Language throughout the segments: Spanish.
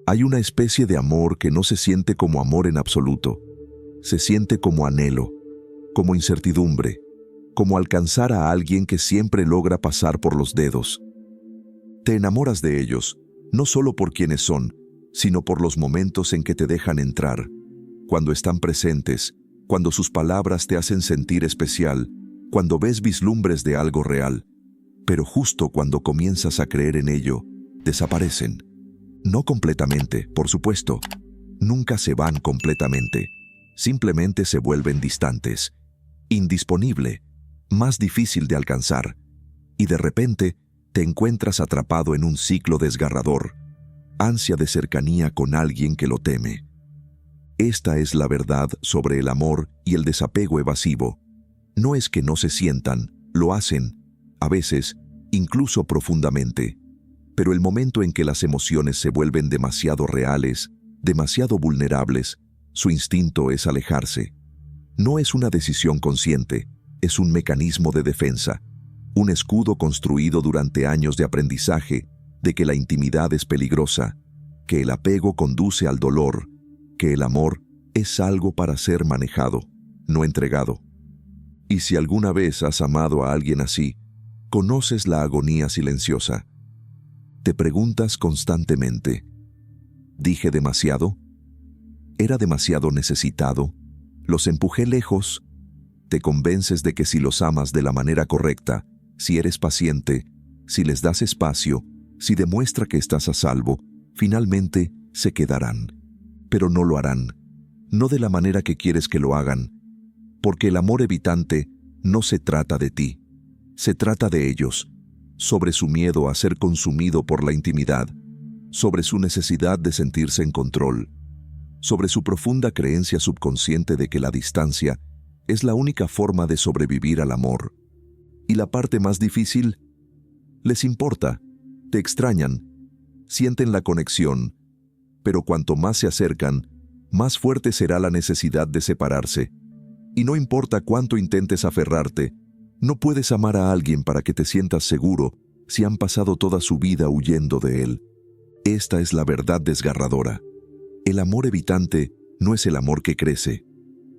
Hay una especie de amor que no se siente como amor en absoluto. Se siente como anhelo, como incertidumbre, como alcanzar a alguien que siempre logra pasar por los dedos. Te enamoras de ellos, no solo por quienes son, sino por los momentos en que te dejan entrar, cuando están presentes, cuando sus palabras te hacen sentir especial, cuando ves vislumbres de algo real. Pero justo cuando comienzas a creer en ello, desaparecen. No completamente, por supuesto. Nunca se van completamente. Simplemente se vuelven distantes, indisponible, más difícil de alcanzar. Y de repente, te encuentras atrapado en un ciclo desgarrador, ansia de cercanía con alguien que lo teme. Esta es la verdad sobre el amor y el desapego evasivo. No es que no se sientan, lo hacen, a veces, incluso profundamente. Pero el momento en que las emociones se vuelven demasiado reales, demasiado vulnerables, su instinto es alejarse. No es una decisión consciente, es un mecanismo de defensa, un escudo construido durante años de aprendizaje de que la intimidad es peligrosa, que el apego conduce al dolor, que el amor es algo para ser manejado, no entregado. Y si alguna vez has amado a alguien así, conoces la agonía silenciosa. Te preguntas constantemente, ¿dije demasiado? ¿Era demasiado necesitado? ¿Los empujé lejos? Te convences de que si los amas de la manera correcta, si eres paciente, si les das espacio, si demuestra que estás a salvo, finalmente se quedarán. Pero no lo harán, no de la manera que quieres que lo hagan, porque el amor evitante no se trata de ti, se trata de ellos, sobre su miedo a ser consumido por la intimidad, sobre su necesidad de sentirse en control, sobre su profunda creencia subconsciente de que la distancia es la única forma de sobrevivir al amor. Y la parte más difícil, les importa, te extrañan, sienten la conexión, pero cuanto más se acercan, más fuerte será la necesidad de separarse. Y no importa cuánto intentes aferrarte, no puedes amar a alguien para que te sientas seguro si han pasado toda su vida huyendo de él. Esta es la verdad desgarradora. El amor evitante no es el amor que crece,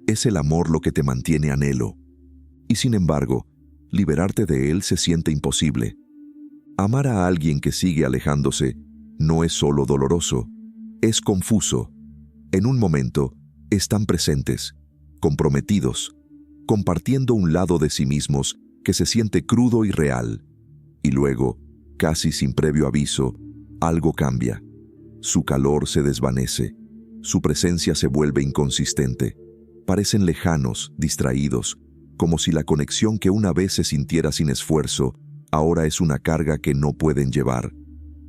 es el amor lo que te mantiene anhelo. Y sin embargo, liberarte de él se siente imposible. Amar a alguien que sigue alejándose no es solo doloroso, es confuso. En un momento, están presentes, comprometidos, compartiendo un lado de sí mismos que se siente crudo y real. Y luego, casi sin previo aviso, algo cambia. Su calor se desvanece, su presencia se vuelve inconsistente. Parecen lejanos, distraídos, como si la conexión que una vez se sintiera sin esfuerzo, ahora es una carga que no pueden llevar.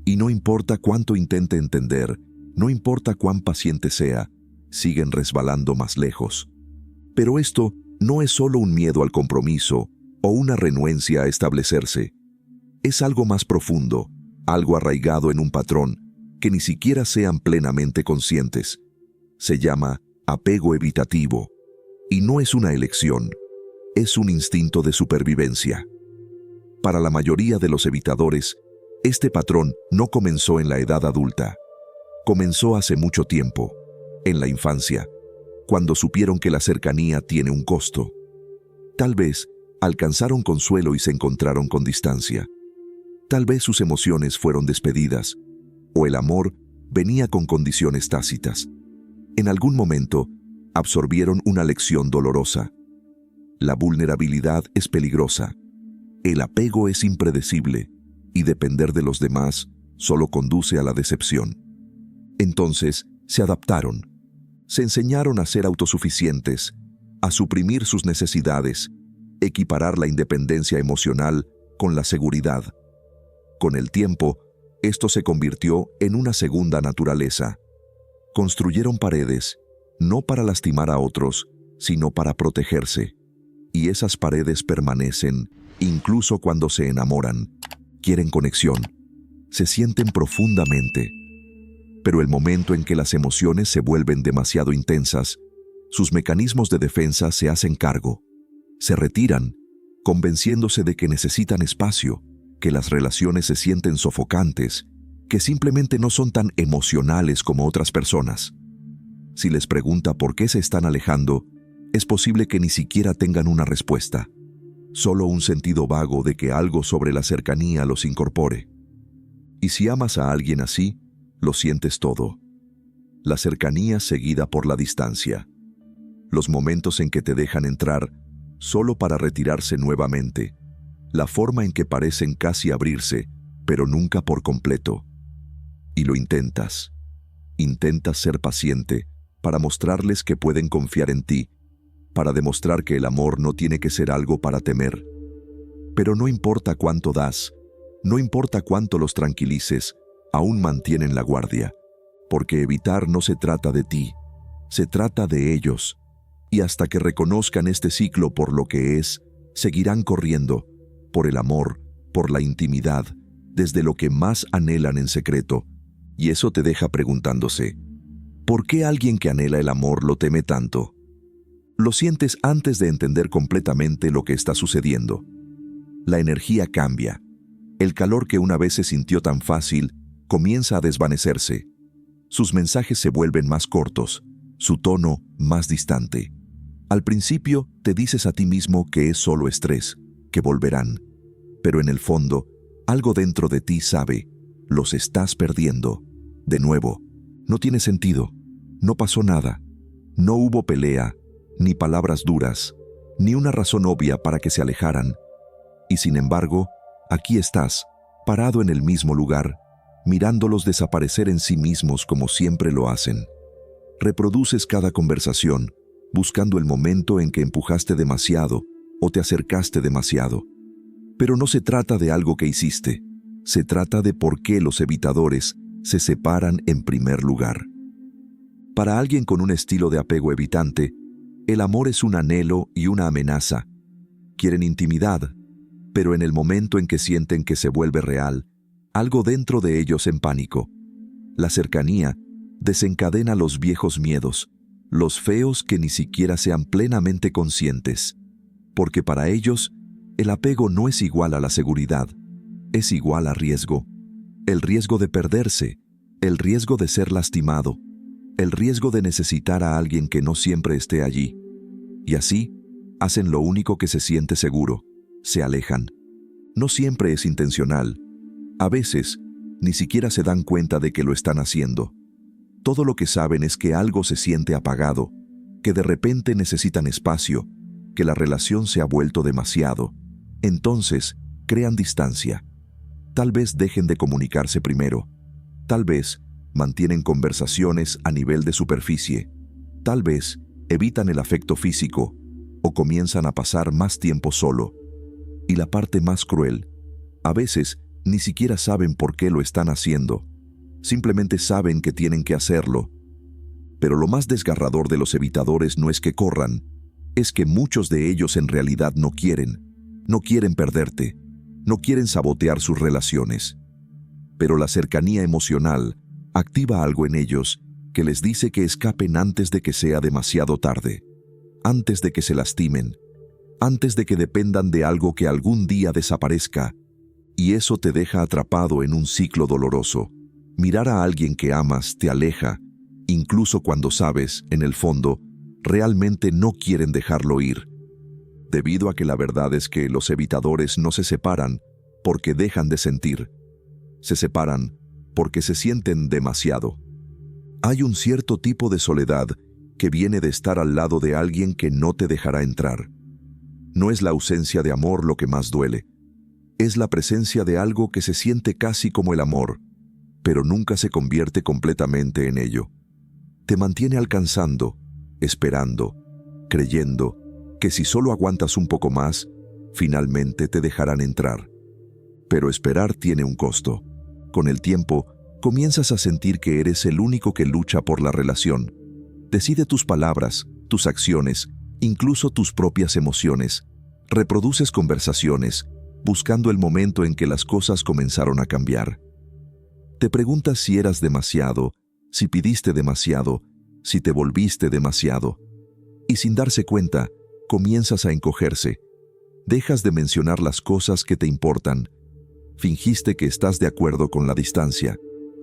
Y no importa cuánto intente entender, no importa cuán paciente sea, siguen resbalando más lejos. Pero esto no es solo un miedo al compromiso o una renuencia a establecerse. Es algo más profundo, algo arraigado en un patrón que ni siquiera sean plenamente conscientes. Se llama apego evitativo, y no es una elección, es un instinto de supervivencia. Para la mayoría de los evitadores, este patrón no comenzó en la edad adulta. Comenzó hace mucho tiempo, en la infancia, cuando supieron que la cercanía tiene un costo. Tal vez alcanzaron consuelo y se encontraron con distancia. Tal vez sus emociones fueron despedidas, o el amor venía con condiciones tácitas. En algún momento, absorbieron una lección dolorosa. La vulnerabilidad es peligrosa. El apego es impredecible, y depender de los demás solo conduce a la decepción. Entonces, se adaptaron. Se enseñaron a ser autosuficientes, a suprimir sus necesidades, equiparar la independencia emocional con la seguridad. Con el tiempo, esto se convirtió en una segunda naturaleza. Construyeron paredes, no para lastimar a otros, sino para protegerse. Y esas paredes permanecen, incluso cuando se enamoran. Quieren conexión. Se sienten profundamente. Pero el momento en que las emociones se vuelven demasiado intensas, sus mecanismos de defensa se hacen cargo. Se retiran, convenciéndose de que necesitan espacio, que las relaciones se sienten sofocantes, que simplemente no son tan emocionales como otras personas. Si les pregunta por qué se están alejando, es posible que ni siquiera tengan una respuesta, solo un sentido vago de que algo sobre la cercanía los incorpore. Y si amas a alguien así, lo sientes todo. La cercanía seguida por la distancia. Los momentos en que te dejan entrar solo para retirarse nuevamente. La forma en que parecen casi abrirse, pero nunca por completo. Y lo intentas. Intentas ser paciente para mostrarles que pueden confiar en ti, para demostrar que el amor no tiene que ser algo para temer. Pero no importa cuánto das, no importa cuánto los tranquilices, aún mantienen la guardia, porque evitar no se trata de ti, se trata de ellos, y hasta que reconozcan este ciclo por lo que es, seguirán corriendo, por el amor, por la intimidad, desde lo que más anhelan en secreto, y eso te deja preguntándose, ¿por qué alguien que anhela el amor lo teme tanto? Lo sientes antes de entender completamente lo que está sucediendo. La energía cambia. El calor que una vez se sintió tan fácil comienza a desvanecerse. Sus mensajes se vuelven más cortos, su tono más distante. Al principio te dices a ti mismo que es solo estrés, que volverán. Pero en el fondo, algo dentro de ti sabe, los estás perdiendo. De nuevo, no tiene sentido, no pasó nada, no hubo pelea, ni palabras duras, ni una razón obvia para que se alejaran. Y sin embargo, aquí estás, parado en el mismo lugar, mirándolos desaparecer en sí mismos como siempre lo hacen. Reproduces cada conversación, buscando el momento en que empujaste demasiado o te acercaste demasiado. Pero no se trata de algo que hiciste, se trata de por qué los evitadores se separan en primer lugar. Para alguien con un estilo de apego evitante, el amor es un anhelo y una amenaza. Quieren intimidad, pero en el momento en que sienten que se vuelve real, algo dentro de ellos en pánico. La cercanía desencadena los viejos miedos, los feos que ni siquiera sean plenamente conscientes, porque para ellos el apego no es igual a la seguridad, es igual a riesgo. El riesgo de perderse, el riesgo de ser lastimado, el riesgo de necesitar a alguien que no siempre esté allí. Y así, hacen lo único que se siente seguro, se alejan. No siempre es intencional. A veces, ni siquiera se dan cuenta de que lo están haciendo. Todo lo que saben es que algo se siente apagado, que de repente necesitan espacio, que la relación se ha vuelto demasiado. Entonces, crean distancia. Tal vez dejen de comunicarse primero. Tal vez mantienen conversaciones a nivel de superficie. Tal vez evitan el afecto físico o comienzan a pasar más tiempo solo. Y la parte más cruel, a veces ni siquiera saben por qué lo están haciendo. Simplemente saben que tienen que hacerlo. Pero lo más desgarrador de los evitadores no es que corran, es que muchos de ellos en realidad no quieren perderte, no quieren sabotear sus relaciones. Pero la cercanía emocional activa algo en ellos que les dice que escapen antes de que sea demasiado tarde, antes de que se lastimen, antes de que dependan de algo que algún día desaparezca. Y eso te deja atrapado en un ciclo doloroso. Mirar a alguien que amas te aleja, incluso cuando sabes, en el fondo, realmente no quieren dejarlo ir. Debido a que la verdad es que los evitadores no se separan porque dejan de sentir. Se separan porque se sienten demasiado. Hay un cierto tipo de soledad que viene de estar al lado de alguien que no te dejará entrar. No es la ausencia de amor lo que más duele. Es la presencia de algo que se siente casi como el amor, pero nunca se convierte completamente en ello. Te mantiene alcanzando, esperando, creyendo que si solo aguantas un poco más, finalmente te dejarán entrar. Pero esperar tiene un costo. Con el tiempo, comienzas a sentir que eres el único que lucha por la relación. Decide tus palabras, tus acciones, incluso tus propias emociones. Reproduces conversaciones, buscando el momento en que las cosas comenzaron a cambiar. Te preguntas si eras demasiado, si pidiste demasiado, si te volviste demasiado. Y sin darse cuenta, comienzas a encogerse. Dejas de mencionar las cosas que te importan. Fingiste que estás de acuerdo con la distancia,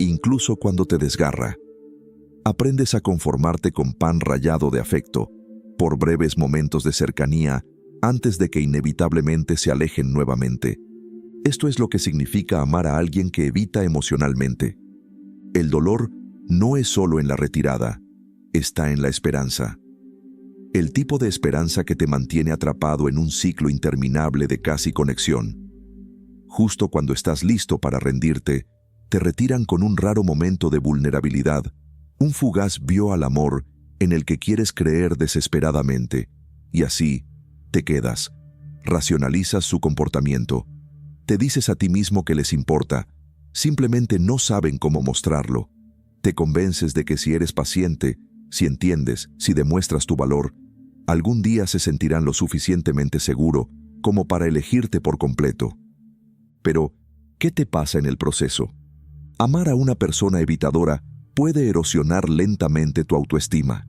incluso cuando te desgarra. Aprendes a conformarte con pan rallado de afecto, por breves momentos de cercanía, antes de que inevitablemente se alejen nuevamente. Esto es lo que significa amar a alguien que evita emocionalmente. El dolor no es solo en la retirada, está en la esperanza. El tipo de esperanza que te mantiene atrapado en un ciclo interminable de casi conexión. Justo cuando estás listo para rendirte, te retiran con un raro momento de vulnerabilidad, un fugaz vio al amor en el que quieres creer desesperadamente, y así te quedas, racionalizas su comportamiento, te dices a ti mismo que les importa, simplemente no saben cómo mostrarlo, te convences de que si eres paciente, si entiendes, si demuestras tu valor, algún día se sentirán lo suficientemente seguro como para elegirte por completo. Pero, ¿qué te pasa en el proceso? Amar a una persona evitadora puede erosionar lentamente tu autoestima.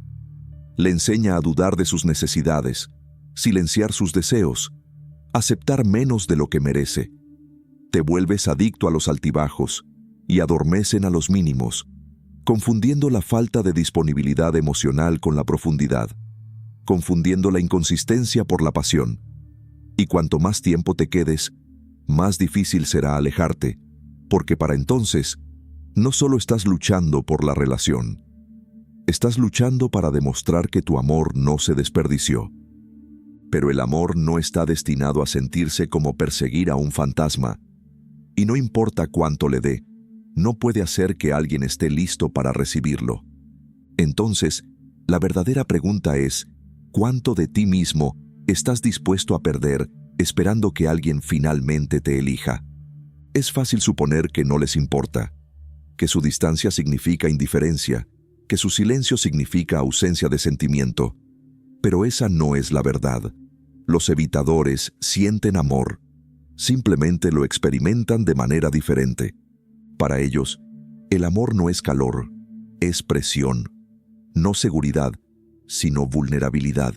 Le enseña a dudar de sus necesidades, silenciar sus deseos, aceptar menos de lo que merece. Te vuelves adicto a los altibajos y adormecen a los mínimos, confundiendo la falta de disponibilidad emocional con la profundidad, confundiendo la inconsistencia por la pasión. Y cuanto más tiempo te quedes, más difícil será alejarte, porque para entonces no solo estás luchando por la relación, estás luchando para demostrar que tu amor no se desperdició. Pero el amor no está destinado a sentirse como perseguir a un fantasma, y no importa cuánto le dé, no puede hacer que alguien esté listo para recibirlo. Entonces, la verdadera pregunta es, ¿cuánto de ti mismo estás dispuesto a perder esperando que alguien finalmente te elija? Es fácil suponer que no les importa, que su distancia significa indiferencia, que su silencio significa ausencia de sentimiento. Pero esa no es la verdad. Los evitadores sienten amor, simplemente lo experimentan de manera diferente. Para ellos, el amor no es calor, es presión, no seguridad, sino vulnerabilidad.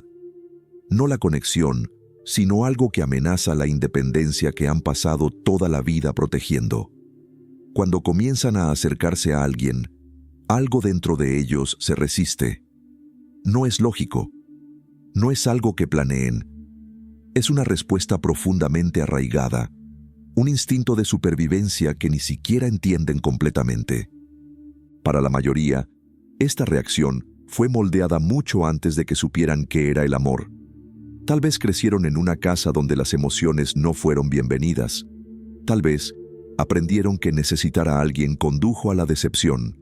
No la conexión, sino algo que amenaza la independencia que han pasado toda la vida protegiendo. Cuando comienzan a acercarse a alguien, algo dentro de ellos se resiste. No es lógico, no es algo que planeen. Es una respuesta profundamente arraigada, un instinto de supervivencia que ni siquiera entienden completamente. Para la mayoría, esta reacción fue moldeada mucho antes de que supieran qué era el amor. Tal vez crecieron en una casa donde las emociones no fueron bienvenidas. Tal vez aprendieron que necesitar a alguien condujo a la decepción.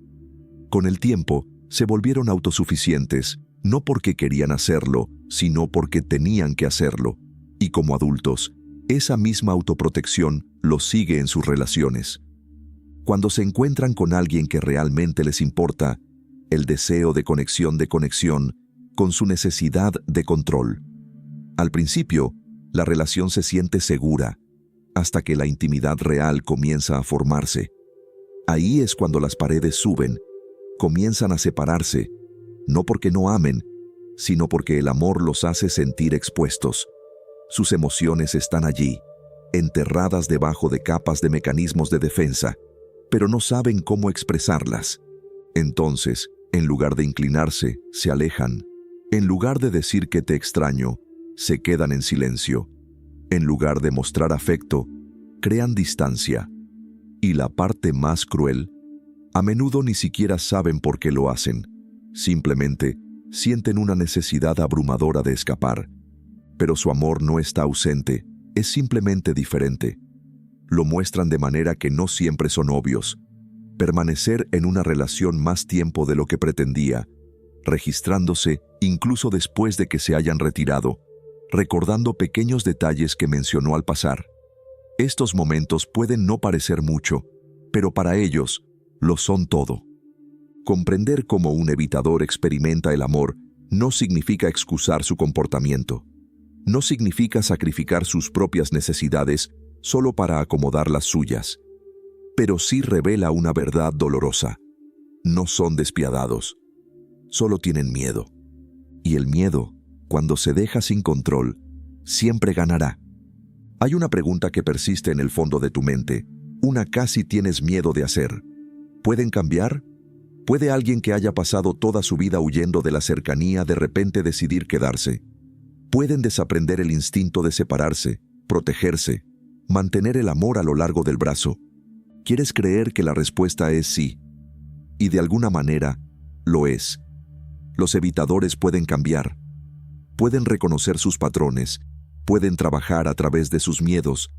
Con el tiempo, se volvieron autosuficientes, no porque querían hacerlo, sino porque tenían que hacerlo. Y como adultos, esa misma autoprotección los sigue en sus relaciones. Cuando se encuentran con alguien que realmente les importa, el deseo de conexión con su necesidad de control. Al principio, la relación se siente segura, hasta que la intimidad real comienza a formarse. Ahí es cuando las paredes suben, comienzan a separarse, no porque no amen, sino porque el amor los hace sentir expuestos. Sus emociones están allí, enterradas debajo de capas de mecanismos de defensa, pero no saben cómo expresarlas. Entonces, en lugar de inclinarse, se alejan. En lugar de decir que te extraño, se quedan en silencio. En lugar de mostrar afecto, crean distancia. Y la parte más cruel, a menudo ni siquiera saben por qué lo hacen. Simplemente sienten una necesidad abrumadora de escapar. Pero su amor no está ausente, es simplemente diferente. Lo muestran de manera que no siempre son obvios. Permanecer en una relación más tiempo de lo que pretendía, registrándose incluso después de que se hayan retirado, recordando pequeños detalles que mencionó al pasar. Estos momentos pueden no parecer mucho, pero para ellos lo son todo. Comprender cómo un evitador experimenta el amor no significa excusar su comportamiento. No significa sacrificar sus propias necesidades solo para acomodar las suyas. Pero sí revela una verdad dolorosa. No son despiadados. Solo tienen miedo. Y el miedo, cuando se deja sin control, siempre ganará. Hay una pregunta que persiste en el fondo de tu mente, una casi tienes miedo de hacer. ¿Pueden cambiar? ¿Puede alguien que haya pasado toda su vida huyendo de la cercanía de repente decidir quedarse? ¿Pueden desaprender el instinto de separarse, protegerse, mantener el amor a lo largo del brazo? ¿Quieres creer que la respuesta es sí? Y de alguna manera, lo es. Los evitadores pueden cambiar. Pueden reconocer sus patrones, pueden trabajar a través de sus miedos,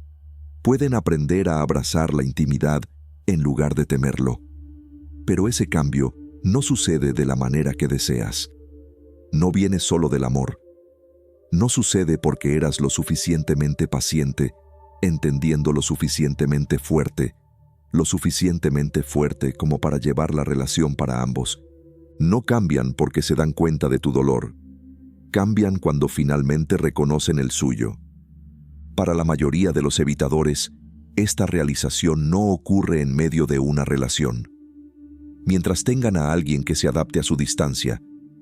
pueden aprender a abrazar la intimidad en lugar de temerlo. Pero ese cambio no sucede de la manera que deseas. No viene solo del amor. No sucede porque eras lo suficientemente paciente, entendiendo lo suficientemente fuerte como para llevar la relación para ambos. No cambian porque se dan cuenta de tu dolor. Cambian cuando finalmente reconocen el suyo. Para la mayoría de los evitadores, esta realización no ocurre en medio de una relación. Mientras tengan a alguien que se adapte a su distancia,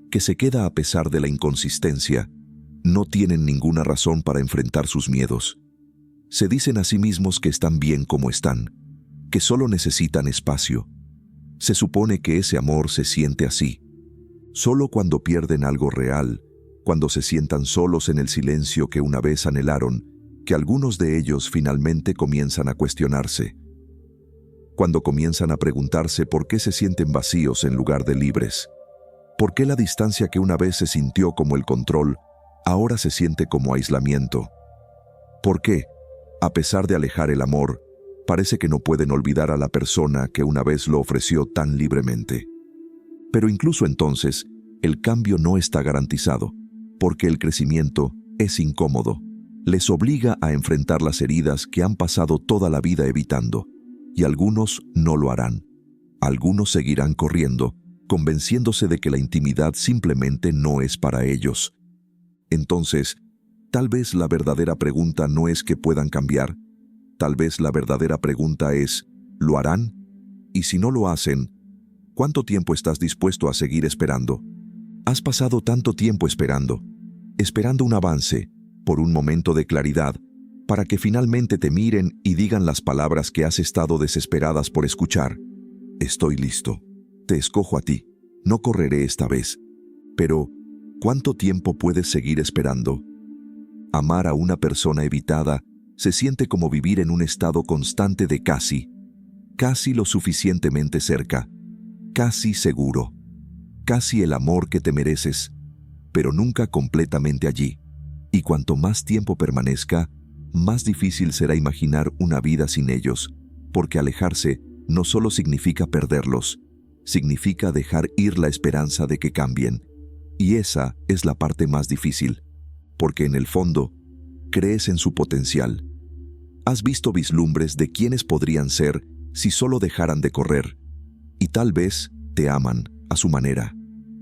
que se queda a pesar de la inconsistencia, no tienen ninguna razón para enfrentar sus miedos. Se dicen a sí mismos que están bien como están, que solo necesitan espacio. Se supone que ese amor se siente así. Solo cuando pierden algo real, cuando se sientan solos en el silencio que una vez anhelaron, que algunos de ellos finalmente comienzan a cuestionarse. Cuando comienzan a preguntarse por qué se sienten vacíos en lugar de libres. ¿Por qué la distancia que una vez se sintió como el control, ahora se siente como aislamiento? ¿Por qué, a pesar de alejar el amor, parece que no pueden olvidar a la persona que una vez lo ofreció tan libremente? Pero incluso entonces, el cambio no está garantizado, porque el crecimiento es incómodo. Les obliga a enfrentar las heridas que han pasado toda la vida evitando, y algunos no lo harán. Algunos seguirán corriendo, convenciéndose de que la intimidad simplemente no es para ellos. Entonces, tal vez la verdadera pregunta no es que puedan cambiar. Tal vez la verdadera pregunta es, ¿lo harán? Y si no lo hacen, ¿cuánto tiempo estás dispuesto a seguir esperando? Has pasado tanto tiempo esperando un avance, por un momento de claridad, para que finalmente te miren y digan las palabras que has estado desesperadas por escuchar. Estoy listo. Te escojo a ti. No correré esta vez. Pero, ¿cuánto tiempo puedes seguir esperando? Amar a una persona evitada se siente como vivir en un estado constante de casi lo suficientemente cerca, casi seguro, casi el amor que te mereces, pero nunca completamente allí. Y cuanto más tiempo permanezca, más difícil será imaginar una vida sin ellos, porque alejarse no solo significa perderlos, significa dejar ir la esperanza de que cambien. Y esa es la parte más difícil, porque en el fondo, crees en su potencial. Has visto vislumbres de quiénes podrían ser si solo dejaran de correr. Y tal vez te aman a su manera.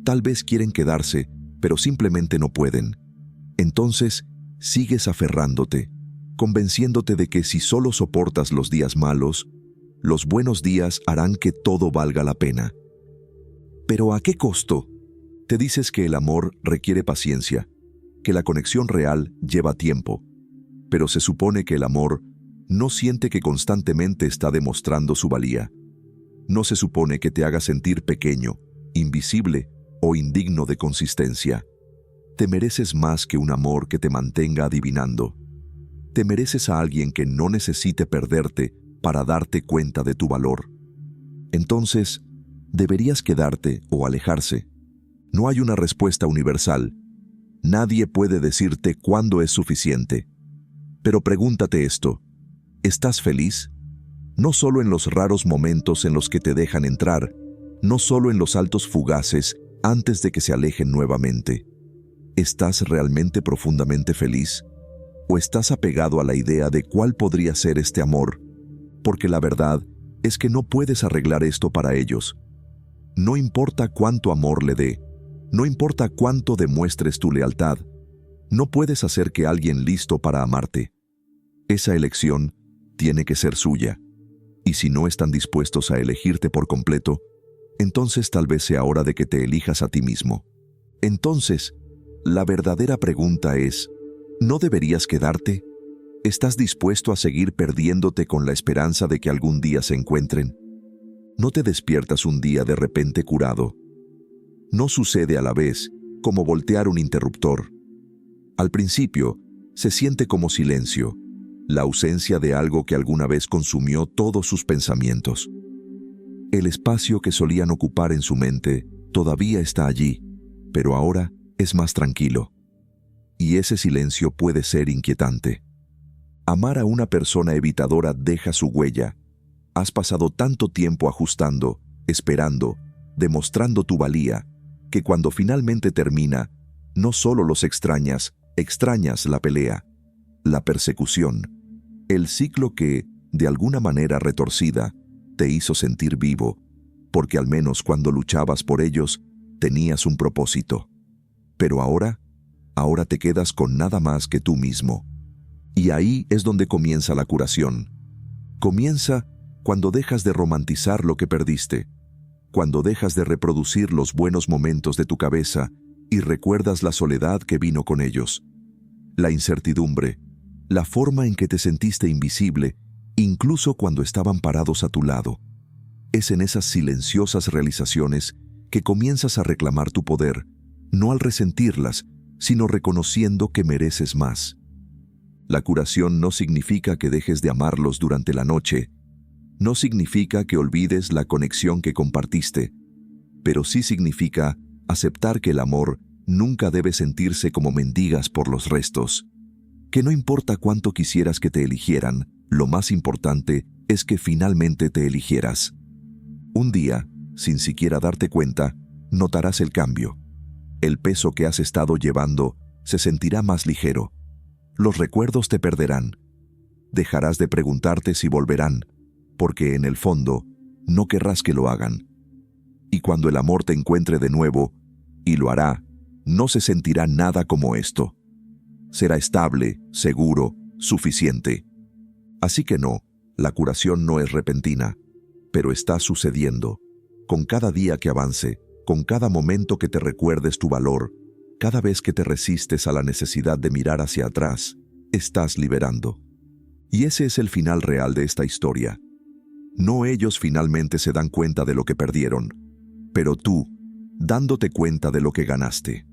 Tal vez quieren quedarse, pero simplemente no pueden. Entonces, sigues aferrándote, convenciéndote de que si solo soportas los días malos, los buenos días harán que todo valga la pena. ¿Pero a qué costo? Te dices que el amor requiere paciencia, que la conexión real lleva tiempo, pero se supone que el amor no siente que constantemente está demostrando su valía. No se supone que te haga sentir pequeño, invisible o indigno de consistencia. Te mereces más que un amor que te mantenga adivinando. Te mereces a alguien que no necesite perderte para darte cuenta de tu valor. Entonces, ¿deberías quedarte o alejarse? No hay una respuesta universal. Nadie puede decirte cuándo es suficiente. Pero pregúntate esto: ¿estás feliz? No solo en los raros momentos en los que te dejan entrar, no solo en los saltos fugaces antes de que se alejen nuevamente. ¿Estás realmente profundamente feliz? ¿O estás apegado a la idea de cuál podría ser este amor? Porque la verdad es que no puedes arreglar esto para ellos. No importa cuánto amor le dé, no importa cuánto demuestres tu lealtad, no puedes hacer que alguien listo para amarte. Esa elección tiene que ser suya. Y si no están dispuestos a elegirte por completo, entonces tal vez sea hora de que te elijas a ti mismo. Entonces, la verdadera pregunta es, ¿no deberías quedarte? ¿Estás dispuesto a seguir perdiéndote con la esperanza de que algún día se encuentren? No te despiertas un día de repente curado. No sucede a la vez como voltear un interruptor. Al principio, se siente como silencio, la ausencia de algo que alguna vez consumió todos sus pensamientos. El espacio que solían ocupar en su mente todavía está allí, pero ahora es más tranquilo. Y ese silencio puede ser inquietante. Amar a una persona evitadora deja su huella. Has pasado tanto tiempo ajustando, esperando, demostrando tu valía, que cuando finalmente termina, no solo los extrañas la pelea, la persecución, el ciclo que, de alguna manera retorcida, te hizo sentir vivo, porque al menos cuando luchabas por ellos, tenías un propósito. Pero ahora te quedas con nada más que tú mismo. Y ahí es donde comienza la curación. Comienza cuando dejas de romantizar lo que perdiste, cuando dejas de reproducir los buenos momentos de tu cabeza y recuerdas la soledad que vino con ellos, la incertidumbre, la forma en que te sentiste invisible, incluso cuando estaban parados a tu lado. Es en esas silenciosas realizaciones que comienzas a reclamar tu poder, no al resentirlas, sino reconociendo que mereces más. La curación no significa que dejes de amarlos durante la noche, no significa que olvides la conexión que compartiste, pero sí significa aceptar que el amor nunca debe sentirse como mendigas por los restos, que no importa cuánto quisieras que te eligieran, lo más importante es que finalmente te eligieras. Un día, sin siquiera darte cuenta, notarás el cambio. El peso que has estado llevando se sentirá más ligero. Los recuerdos te perderán. Dejarás de preguntarte si volverán, porque en el fondo no querrás que lo hagan. Y cuando el amor te encuentre de nuevo, y lo hará, no se sentirá nada como esto. Será estable, seguro, suficiente. Así que no, la curación no es repentina, pero está sucediendo. Con cada día que avance, con cada momento que te recuerdes tu valor, cada vez que te resistes a la necesidad de mirar hacia atrás, estás liberando. Y ese es el final real de esta historia. No ellos finalmente se dan cuenta de lo que perdieron, pero tú, dándote cuenta de lo que ganaste.